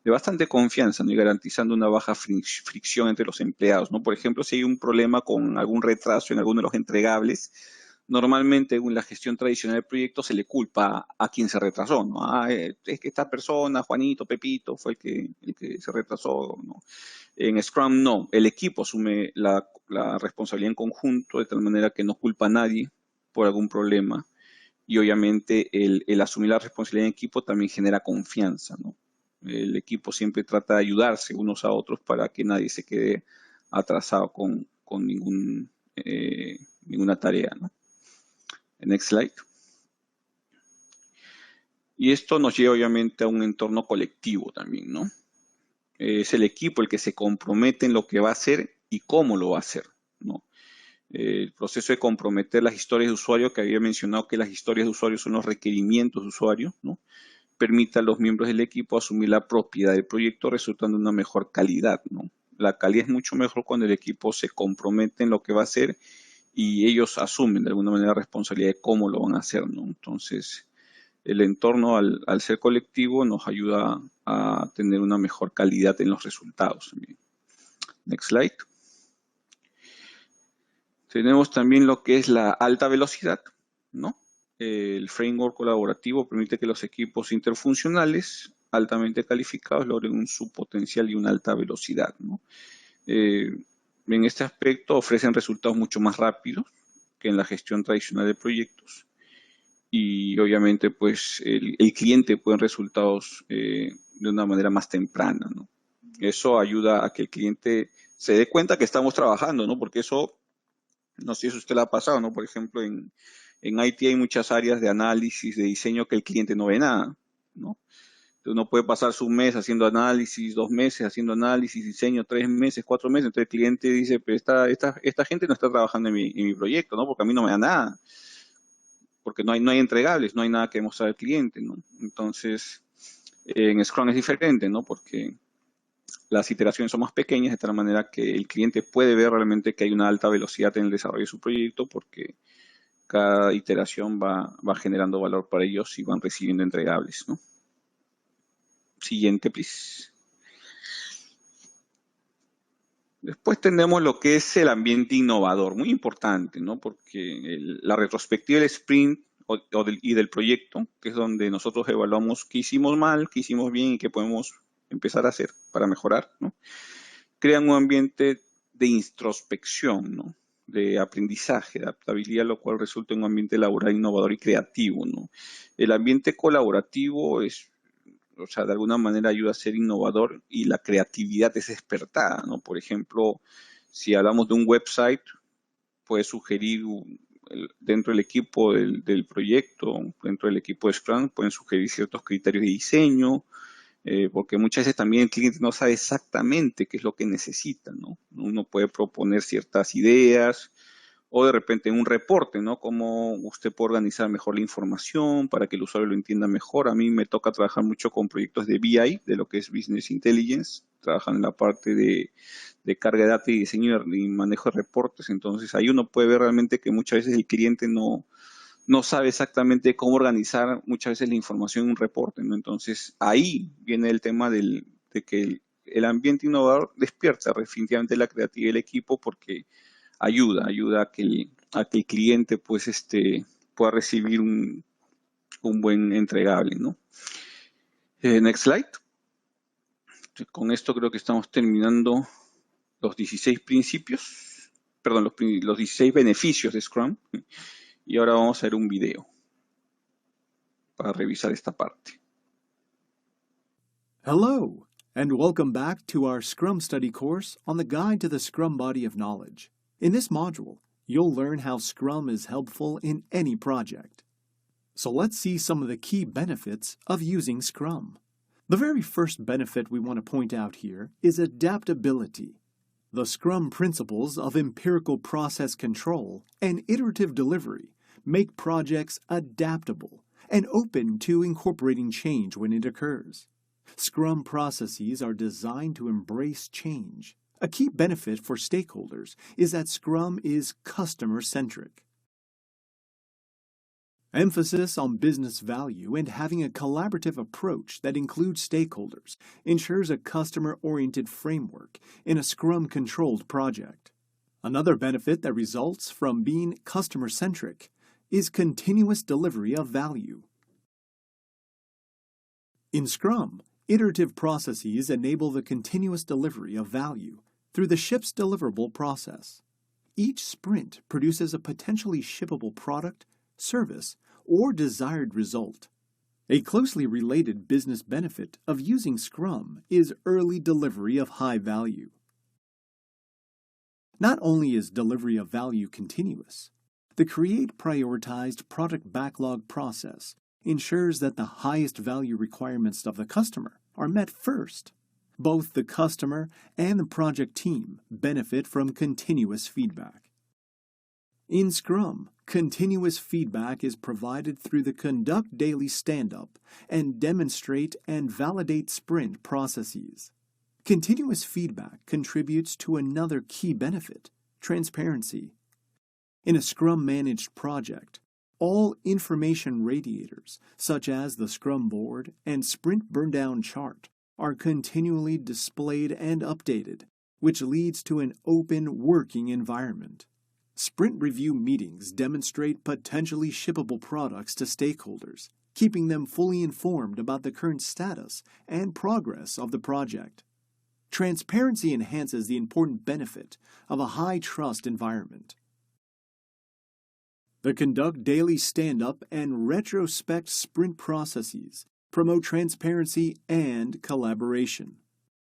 de bastante confianza, ¿no? Y garantizando una baja fricción entre los empleados, ¿no? Por ejemplo, si hay un problema con algún retraso en alguno de los entregables, normalmente en la gestión tradicional del proyecto se le culpa a quien se retrasó, ¿no? Es que esta persona, Juanito, Pepito, fue el que se retrasó, ¿no? En Scrum no, el equipo asume la responsabilidad en conjunto de tal manera que no culpa a nadie por algún problema y obviamente el asumir la responsabilidad en equipo también genera confianza, ¿no? El equipo siempre trata de ayudarse unos a otros para que nadie se quede atrasado con ninguna tarea, ¿no? Next slide. Y esto nos lleva obviamente a un entorno colectivo también, ¿no? Es el equipo el que se compromete en lo que va a hacer y cómo lo va a hacer, ¿no? El proceso de comprometer las historias de usuario, que había mencionado que las historias de usuario son los requerimientos de usuario, ¿no? Permite a los miembros del equipo asumir la propiedad del proyecto, resultando en una mejor calidad, ¿no? La calidad es mucho mejor cuando el equipo se compromete en lo que va a hacer y ellos asumen de alguna manera la responsabilidad de cómo lo van a hacer, ¿no? Entonces, el entorno al ser colectivo nos ayuda a tener una mejor calidad en los resultados. Next slide. Tenemos también lo que es la alta velocidad, ¿no? El framework colaborativo permite que los equipos interfuncionales altamente calificados logren su potencial y una alta velocidad, ¿no? En este aspecto ofrecen resultados mucho más rápidos que en la gestión tradicional de proyectos y obviamente pues el cliente puede ver resultados de una manera más temprana, ¿no? Eso ayuda a que el cliente se dé cuenta que estamos trabajando, ¿no? Porque eso, no sé si a usted le ha pasado, ¿no? Por ejemplo, en IT hay muchas áreas de análisis, de diseño que el cliente no ve nada, ¿no? Uno puede pasar su mes haciendo análisis, 2 meses haciendo análisis, diseño, 3 meses, 4 meses. Entonces el cliente dice, pero esta gente no está trabajando en mi proyecto, ¿no? Porque a mí no me da nada. Porque no hay entregables, no hay nada que mostrar al cliente, ¿no? Entonces, en Scrum es diferente, ¿no? Porque las iteraciones son más pequeñas, de tal manera que el cliente puede ver realmente que hay una alta velocidad en el desarrollo de su proyecto, porque cada iteración va generando valor para ellos y van recibiendo entregables, ¿no? Siguiente, please. Después tenemos lo que es el ambiente innovador, muy importante, ¿no? Porque la retrospectiva del sprint y del proyecto, que es donde nosotros evaluamos qué hicimos mal, qué hicimos bien y qué podemos empezar a hacer para mejorar, ¿no? Crean un ambiente de introspección, ¿no? De aprendizaje, de adaptabilidad, lo cual resulta en un ambiente laboral innovador y creativo, ¿no? El ambiente colaborativo o sea, de alguna manera ayuda a ser innovador y la creatividad es despertada, ¿no? Por ejemplo, si hablamos de un website, puede sugerir dentro del equipo del proyecto, dentro del equipo de Scrum, pueden sugerir ciertos criterios de diseño, porque muchas veces también el cliente no sabe exactamente qué es lo que necesita, ¿no? Uno puede proponer ciertas ideas o de repente en un reporte, ¿no? Cómo usted puede organizar mejor la información para que el usuario lo entienda mejor. A mí me toca trabajar mucho con proyectos de BI, de lo que es Business Intelligence, trabajan en la parte de carga de datos y diseño y manejo de reportes, entonces ahí uno puede ver realmente que muchas veces el cliente no sabe exactamente cómo organizar muchas veces la información en un reporte, ¿no? Entonces, ahí viene el tema de que el ambiente innovador despierta definitivamente la creatividad del equipo porque ayuda a que el cliente pues pueda recibir un buen entregable, ¿no? Next slide. Con esto creo que estamos terminando los 16 principios, perdón, los 16 beneficios de Scrum. Y ahora vamos a ver un video para revisar esta parte. Hello, and welcome back to our Scrum Study course on the Guide to the Scrum Body of Knowledge. In this module, you'll learn how Scrum is helpful in any project. So let's see some of the key benefits of using Scrum. The very first benefit we want to point out here is adaptability. The Scrum principles of empirical process control and iterative delivery make projects adaptable and open to incorporating change when it occurs. Scrum processes are designed to embrace change. A key benefit for stakeholders is that Scrum is customer-centric. Emphasis on business value and having a collaborative approach that includes stakeholders ensures a customer-oriented framework in a Scrum-controlled project. Another benefit that results from being customer-centric is continuous delivery of value. In Scrum, iterative processes enable the continuous delivery of value through the ships deliverable process. Each sprint produces a potentially shippable product, service, or desired result. A closely related business benefit of using Scrum is early delivery of high value. Not only is delivery of value continuous, the Create Prioritized Product Backlog process ensures that the highest value requirements of the customer are met first. Both the customer and the project team benefit from continuous feedback. In Scrum, continuous feedback is provided through the Conduct Daily Stand-Up and Demonstrate and Validate Sprint processes. Continuous feedback contributes to another key benefit, transparency. In a Scrum-managed project, all information radiators, such as the Scrum board and Sprint burndown chart, are continually displayed and updated, which leads to an open working environment. Sprint review meetings demonstrate potentially shippable products to stakeholders, keeping them fully informed about the current status and progress of the project. Transparency enhances the important benefit of a high-trust environment. The Conduct Daily Stand-Up and Retrospect Sprint processes promote transparency and collaboration.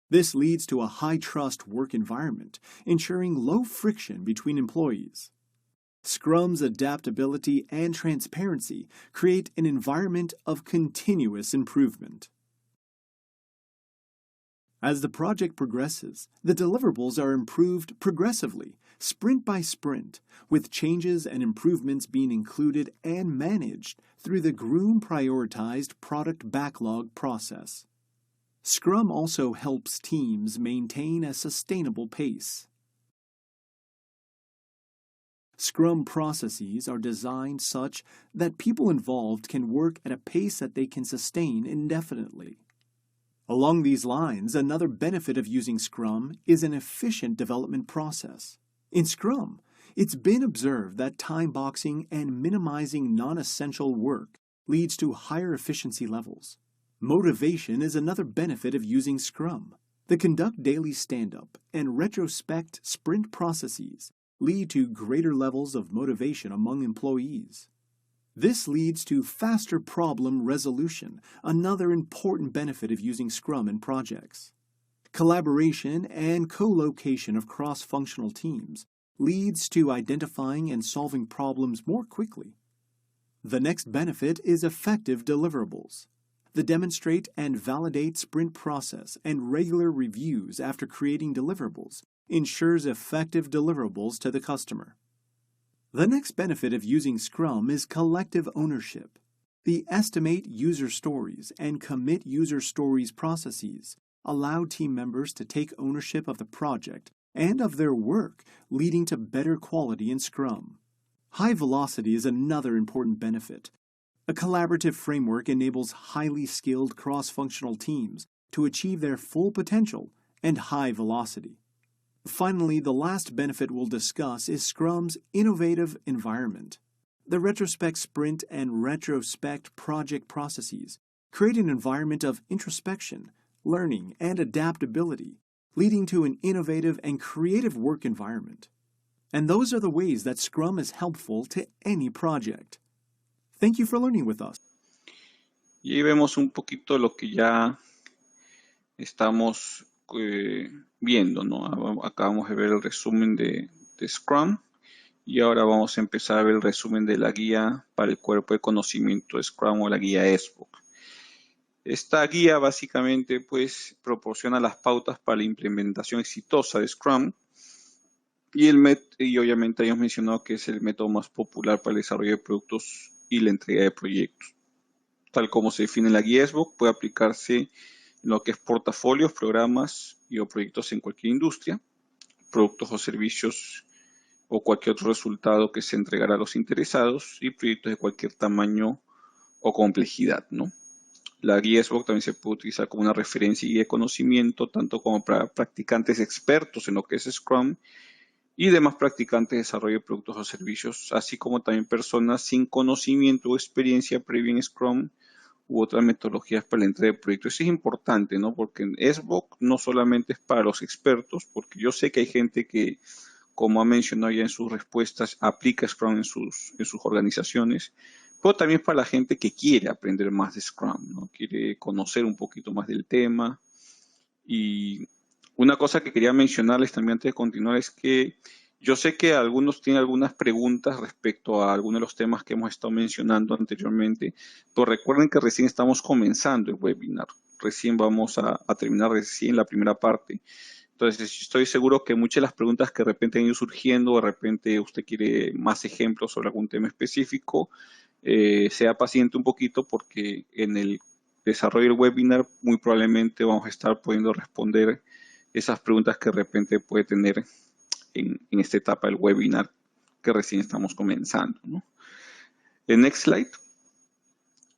This leads to a high-trust work environment, ensuring low friction between employees. Scrum's adaptability and transparency create an environment of continuous improvement. As the project progresses, the deliverables are improved progressively, sprint by sprint, with changes and improvements being included and managed through the Groom Prioritized Product Backlog process. Scrum also helps teams maintain a sustainable pace. Scrum processes are designed such that people involved can work at a pace that they can sustain indefinitely. Along these lines, another benefit of using Scrum is an efficient development process. In Scrum, it's been observed that time boxing and minimizing non-essential work leads to higher efficiency levels. Motivation is another benefit of using Scrum. The Conduct Daily Stand-Up and Retrospect Sprint processes lead to greater levels of motivation among employees. This leads to faster problem resolution, another important benefit of using Scrum in projects. Collaboration and co-location of cross-functional teams leads to identifying and solving problems more quickly. The next benefit is effective deliverables. The Demonstrate and Validate Sprint process and regular reviews after creating deliverables ensures effective deliverables to the customer. The next benefit of using Scrum is collective ownership. The Estimate User Stories and Commit User Stories processes allow team members to take ownership of the project and of their work, leading to better quality in Scrum. High velocity is another important benefit. A collaborative framework enables highly skilled cross-functional teams to achieve their full potential and high velocity. Finally, the last benefit we'll discuss is Scrum's innovative environment. The Retrospect Sprint and Retrospect project processes create an environment of introspection, learning, and adaptability, leading to an innovative and creative work environment. And those are the ways that Scrum is helpful to any project. Thank you for learning with us. Y ahí vemos un poquito lo que ya estamos viendo, ¿no? Acabamos de ver el resumen de Scrum y ahora vamos a empezar a ver el resumen de la guía para el cuerpo de conocimiento de Scrum o la guía SBOK. Esta guía básicamente pues proporciona las pautas para la implementación exitosa de Scrum y obviamente hayamos mencionado que es el método más popular para el desarrollo de productos y la entrega de proyectos. Tal como se define en la guía SBOK, puede aplicarse en lo que es portafolios, programas y o proyectos en cualquier industria, productos o servicios o cualquier otro resultado que se entregará a los interesados y proyectos de cualquier tamaño o complejidad, ¿no? La guía SBOK también se puede utilizar como una referencia y de conocimiento, tanto como para practicantes expertos en lo que es Scrum y demás practicantes de desarrollo de productos o servicios, así como también personas sin conocimiento o experiencia previa en Scrum u otras metodologías para la entrega de proyectos. Eso es importante, ¿no? Porque en SBOK no solamente es para los expertos, porque yo sé que hay gente que, como ha mencionado ya en sus respuestas, aplica Scrum en sus organizaciones, pero también para la gente que quiere aprender más de Scrum, ¿no? Quiere conocer un poquito más del tema. Y una cosa que quería mencionarles también antes de continuar es que yo sé que algunos tienen algunas preguntas respecto a algunos de los temas que hemos estado mencionando anteriormente, pero recuerden que recién estamos comenzando el webinar. Recién vamos a terminar recién la primera parte. Entonces, estoy seguro que muchas de las preguntas que de repente han ido surgiendo, de repente usted quiere más ejemplos sobre algún tema específico, sea paciente un poquito porque en el desarrollo del webinar muy probablemente vamos a estar pudiendo responder esas preguntas que de repente puede tener en esta etapa del webinar que recién estamos comenzando, ¿no? En next slide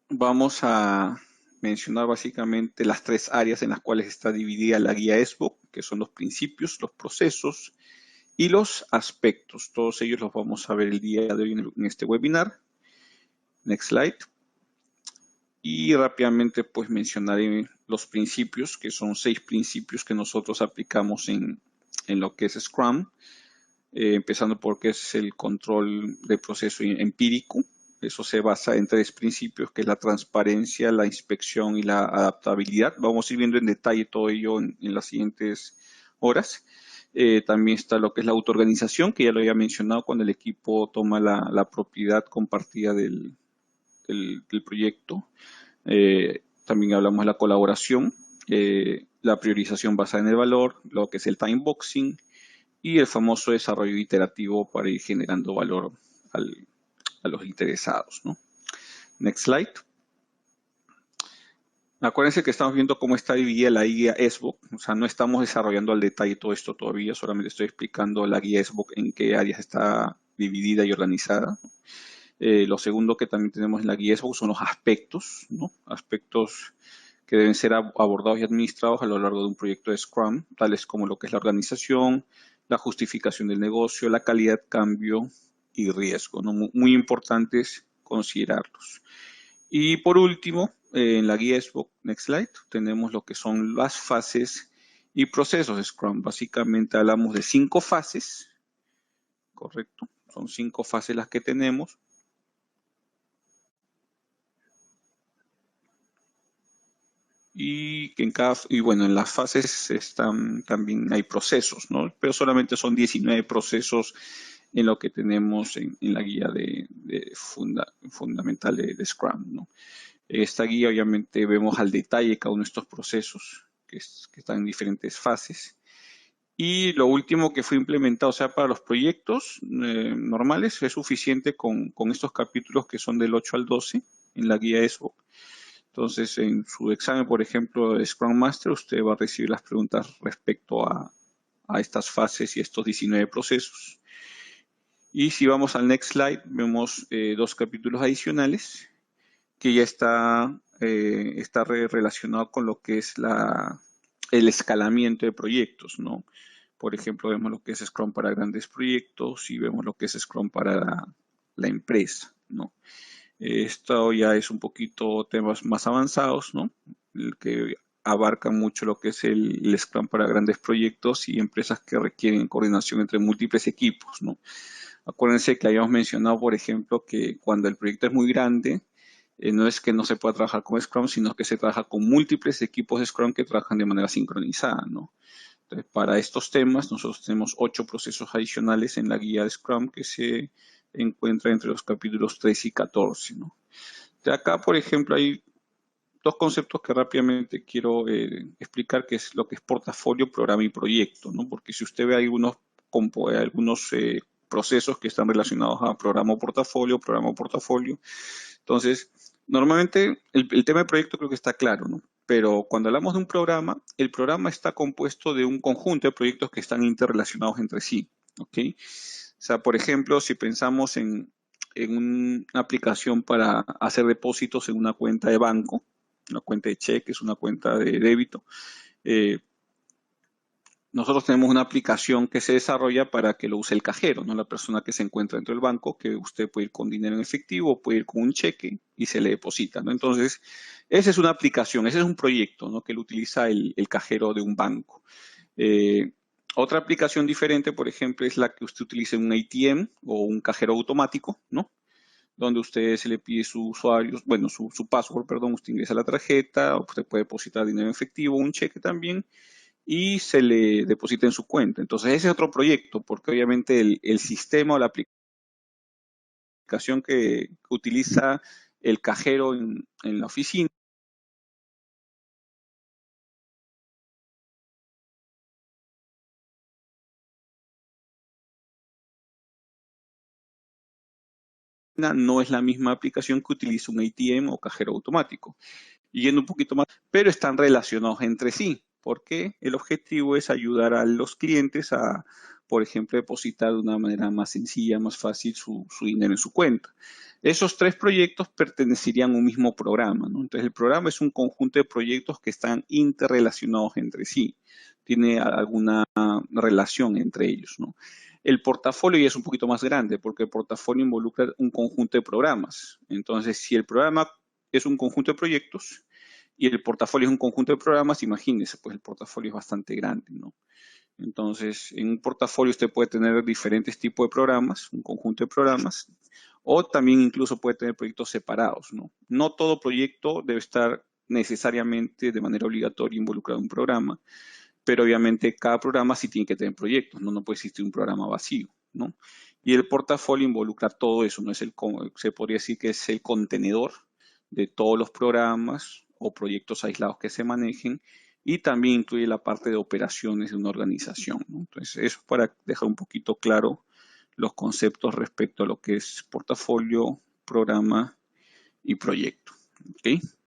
vamos a mencionar básicamente las 3 áreas en las cuales está dividida la guía SBOK, que son los principios, los procesos y los aspectos. Todos ellos los vamos a ver el día de hoy en este webinar. Next slide. Y rápidamente pues mencionaré los principios, que son 6 principios que nosotros aplicamos en lo que es Scrum, empezando por qué es el control de proceso empírico. Eso se basa en 3 principios, que es la transparencia, la inspección y la adaptabilidad. Vamos a ir viendo en detalle todo ello en las siguientes horas. También está lo que es la autoorganización, que ya lo había mencionado, cuando el equipo toma la propiedad compartida del proyecto. También hablamos de la colaboración, la priorización basada en el valor, lo que es el time boxing y el famoso desarrollo iterativo para ir generando valor a los interesados, ¿no? Next slide. Acuérdense que estamos viendo cómo está dividida la guía SBOK, o sea, no estamos desarrollando al detalle todo esto todavía, solamente estoy explicando la guía SBOK en qué áreas está dividida y organizada. Lo segundo que también tenemos en la guía SBOK son los aspectos, ¿no? Aspectos que deben ser abordados y administrados a lo largo de un proyecto de Scrum, tales como lo que es la organización, la justificación del negocio, la calidad, cambio y riesgo, ¿no? Muy importantes considerarlos. Y por último, en la guía SBOK, next slide, tenemos lo que son las fases y procesos de Scrum. Básicamente hablamos de 5 fases, ¿correcto? Son 5 fases las que tenemos. Y bueno, en las fases también hay procesos, ¿no? Pero solamente son 19 procesos en lo que tenemos en la guía fundamental de Scrum, ¿no? Esta guía obviamente vemos al detalle cada uno de estos procesos que están en diferentes fases. Y lo último que fue implementado, o sea, para los proyectos normales, es suficiente con estos capítulos que son del 8 al 12 en la guía SBOK. Entonces, en su examen, por ejemplo, de Scrum Master, usted va a recibir las preguntas respecto a estas fases y estos 19 procesos. Y si vamos al next slide, vemos 2 capítulos adicionales que ya está relacionado con lo que es el escalamiento de proyectos, ¿no? Por ejemplo, vemos lo que es Scrum para grandes proyectos y vemos lo que es Scrum para la empresa, ¿no? Esto ya es un poquito temas más avanzados, ¿no? El que abarca mucho lo que es el Scrum para grandes proyectos y empresas que requieren coordinación entre múltiples equipos, ¿no? Acuérdense que habíamos mencionado, por ejemplo, que cuando el proyecto es muy grande, no es que no se pueda trabajar con Scrum, sino que se trabaja con múltiples equipos de Scrum que trabajan de manera sincronizada, ¿no? Entonces, para estos temas, nosotros tenemos 8 procesos adicionales en la guía de Scrum que se encuentra entre los capítulos 3 y 14, ¿no? De acá, por ejemplo, hay 2 conceptos que rápidamente quiero explicar, que es lo que es portafolio, programa y proyecto, ¿no? Porque si usted ve algunos procesos que están relacionados a programa o portafolio, entonces, normalmente el tema de proyecto creo que está claro, ¿no? Pero cuando hablamos de un programa, el programa está compuesto de un conjunto de proyectos que están interrelacionados entre sí, ¿ok? O sea, por ejemplo, si pensamos en una aplicación para hacer depósitos en una cuenta de banco, una cuenta de cheques, una cuenta de débito, nosotros tenemos una aplicación que se desarrolla para que lo use el cajero, no la persona que se encuentra dentro del banco, que usted puede ir con dinero en efectivo, puede ir con un cheque y se le deposita, ¿no? Entonces, esa es una aplicación, ese es un proyecto, ¿no? Que lo utiliza el cajero de un banco. Otra aplicación diferente, por ejemplo, es la que usted utiliza en un ATM o un cajero automático, ¿no? Donde usted se le pide su usuario, bueno, su password, perdón, usted ingresa la tarjeta, usted puede depositar dinero en efectivo, un cheque también, y se le deposita en su cuenta. Entonces, ese es otro proyecto, porque obviamente el sistema o la aplicación que utiliza el cajero en la oficina no es la misma aplicación que utiliza un ATM o cajero automático. Y yendo un poquito más, pero están relacionados entre sí, porque el objetivo es ayudar a los clientes a, por ejemplo, depositar de una manera más sencilla, más fácil su dinero en su cuenta. Esos tres proyectos pertenecerían a un mismo programa, ¿no? Entonces, el programa es un conjunto de proyectos que están interrelacionados entre sí, tiene alguna relación entre ellos, ¿no? El portafolio ya es un poquito más grande porque el portafolio involucra un conjunto de programas. Entonces, si el programa es un conjunto de proyectos y el portafolio es un conjunto de programas, imagínese, pues el portafolio es bastante grande, ¿no? Entonces, en un portafolio usted puede tener diferentes tipos de programas, un conjunto de programas, o también incluso puede tener proyectos separados, ¿no? No todo proyecto debe estar necesariamente de manera obligatoria involucrado en un programa, pero obviamente cada programa sí tiene que tener proyectos, ¿no? No puede existir un programa vacío, ¿no? Y el portafolio involucra todo eso, ¿no? Se podría decir que es el contenedor de todos los programas o proyectos aislados que se manejen y también incluye la parte de operaciones de una organización, ¿no? Entonces, eso para dejar un poquito claro los conceptos respecto a lo que es portafolio, programa y proyecto, ¿ok?